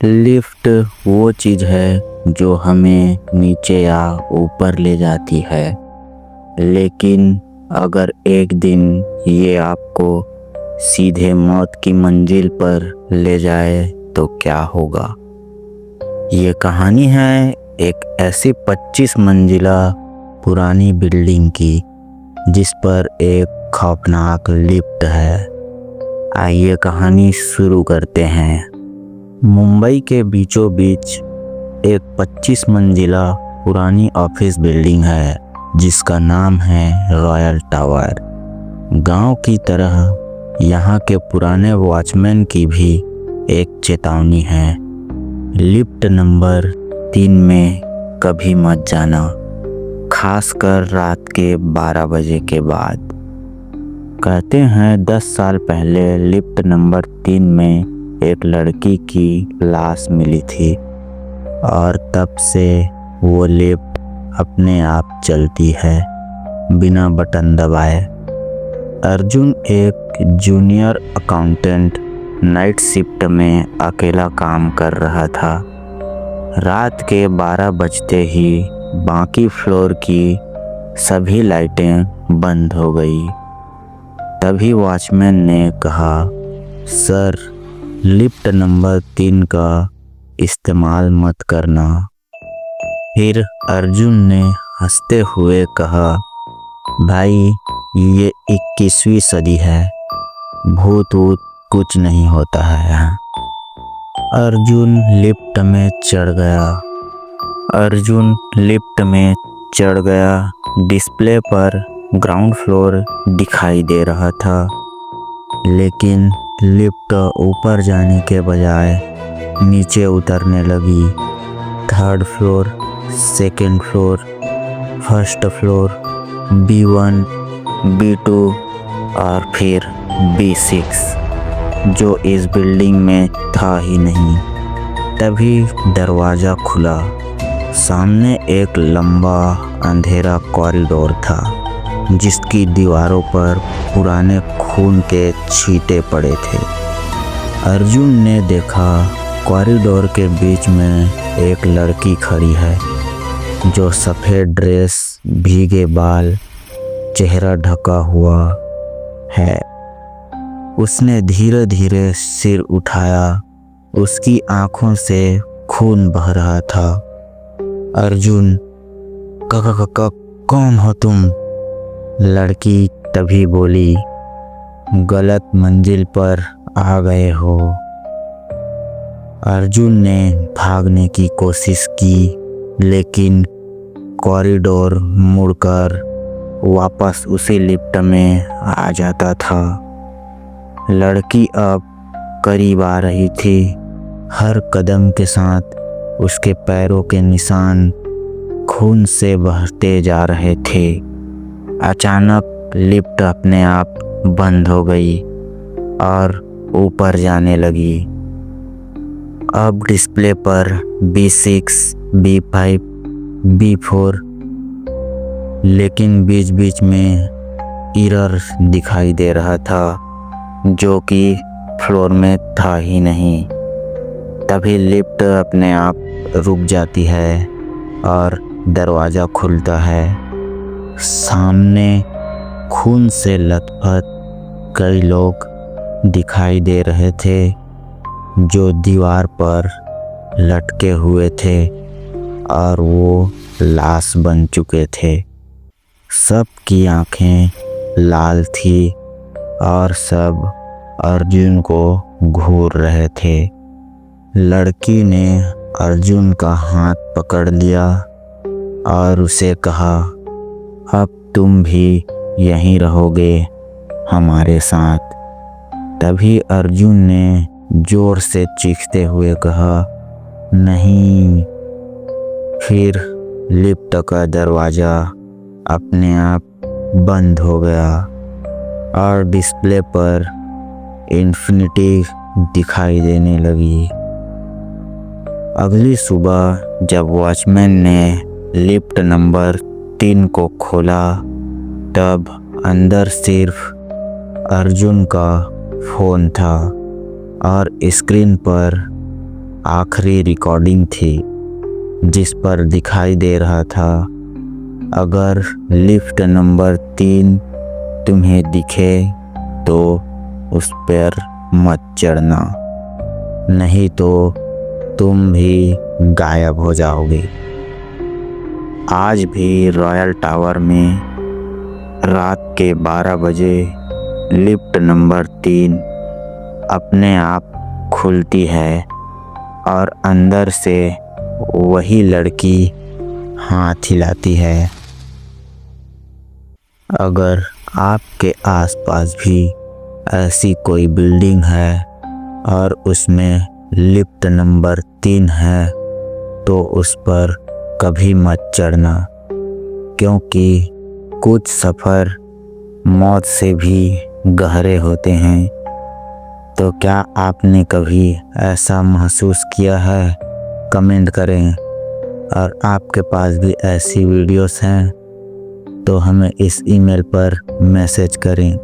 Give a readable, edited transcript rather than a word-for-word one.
Lift वो चीज़ है जो हमें नीचे या ऊपर ले जाती है, लेकिन अगर एक दिन ये आपको सीधे मौत की मंजिल पर ले जाए तो क्या होगा। ये कहानी है एक ऐसी 25 मंजिला पुरानी बिल्डिंग की जिस पर एक खौफनाक लिफ्ट है। आइए कहानी शुरू करते हैं। मुंबई के बीचों बीच एक 25 मंजिला पुरानी ऑफिस बिल्डिंग है जिसका नाम है रॉयल टावर। गांव की तरह यहाँ के पुराने वॉचमैन की भी एक चेतावनी है, लिफ्ट नंबर 3 में कभी मत जाना, खासकर रात के 12 बजे के बाद। कहते हैं 10 साल पहले लिफ्ट नंबर 3 में एक लड़की की लाश मिली थी और तब से वो लिफ्ट अपने आप चलती है बिना बटन दबाए। अर्जुन एक जूनियर अकाउंटेंट नाइट शिफ्ट में अकेला काम कर रहा था। रात के 12 बजते ही बाकी फ्लोर की सभी लाइटें बंद हो गई। तभी वॉचमैन ने कहा, सर, लिफ्ट नंबर 3 का इस्तेमाल मत करना। फिर अर्जुन ने हंसते हुए कहा, भाई, ये 21वीं सदी है, भूत वूत कुछ नहीं होता है यहाँ। अर्जुन लिफ्ट में चढ़ गया। डिस्प्ले पर ग्राउंड फ्लोर दिखाई दे रहा था, लेकिन लिफ्ट ऊपर जाने के बजाय नीचे उतरने लगी। 3rd floor, 2nd floor, 1st floor, B1, B2 और फिर B6, जो इस बिल्डिंग में था ही नहीं। तभी दरवाज़ा खुला। सामने एक लंबा अंधेरा कॉरिडोर था जिसकी दीवारों पर पुराने खून के छींटे पड़े थे। अर्जुन ने देखा कॉरिडोर के बीच में एक लड़की खड़ी है जो सफ़ेद ड्रेस, भीगे बाल, चेहरा ढका हुआ है। उसने धीरे धीरे सिर उठाया, उसकी आंखों से खून बह रहा था। अर्जुन, कौन हो तुम? लड़की तभी बोली, गलत मंजिल पर आ गए हो। अर्जुन ने भागने की कोशिश की, लेकिन कॉरिडोर मुड़कर वापस उसी लिफ्ट में आ जाता था। लड़की अब करीब आ रही थी। हर कदम के साथ उसके पैरों के निशान खून से बहते जा रहे थे। अचानक लिफ्ट अपने आप बंद हो गई और ऊपर जाने लगी। अब डिस्प्ले पर B6, B5, B4, लेकिन बीच बीच में एरर दिखाई दे रहा था जो कि फ्लोर में था ही नहीं। तभी लिफ्ट अपने आप रुक जाती है और दरवाज़ा खुलता है। सामने खून से लथपथ कई लोग दिखाई दे रहे थे जो दीवार पर लटके हुए थे और वो लाश बन चुके थे। सबकी आंखें लाल थी और सब अर्जुन को घूर रहे थे। लड़की ने अर्जुन का हाथ पकड़ लिया और उसे कहा, अब तुम भी यहीं रहोगे हमारे साथ। तभी अर्जुन ने जोर से चीखते हुए कहा, नहीं। फिर लिफ्ट का दरवाज़ा अपने आप बंद हो गया और डिस्प्ले पर इन्फिनिटी दिखाई देने लगी। अगली सुबह जब वॉचमैन ने लिफ्ट नंबर 3 को खोला, तब अंदर सिर्फ अर्जुन का फ़ोन था और स्क्रीन पर आखिरी रिकॉर्डिंग थी, जिस पर दिखाई दे रहा था अगर लिफ्ट नंबर 3 तुम्हें दिखे तो उस पर मत चढ़ना, नहीं तो तुम भी गायब हो जाओगे। आज भी रॉयल टावर में रात के 12 बजे लिफ्ट नंबर 3 अपने आप खुलती है और अंदर से वही लड़की हाथ हिलाती है। अगर आपके आसपास भी ऐसी कोई बिल्डिंग है और उसमें लिफ्ट नंबर 3 है तो उस पर कभी मत चढ़ना, क्योंकि कुछ सफ़र मौत से भी गहरे होते हैं। तो क्या आपने कभी ऐसा महसूस किया है? कमेंट करें। और आपके पास भी ऐसी वीडियोस हैं तो हमें इस ईमेल पर मैसेज करें।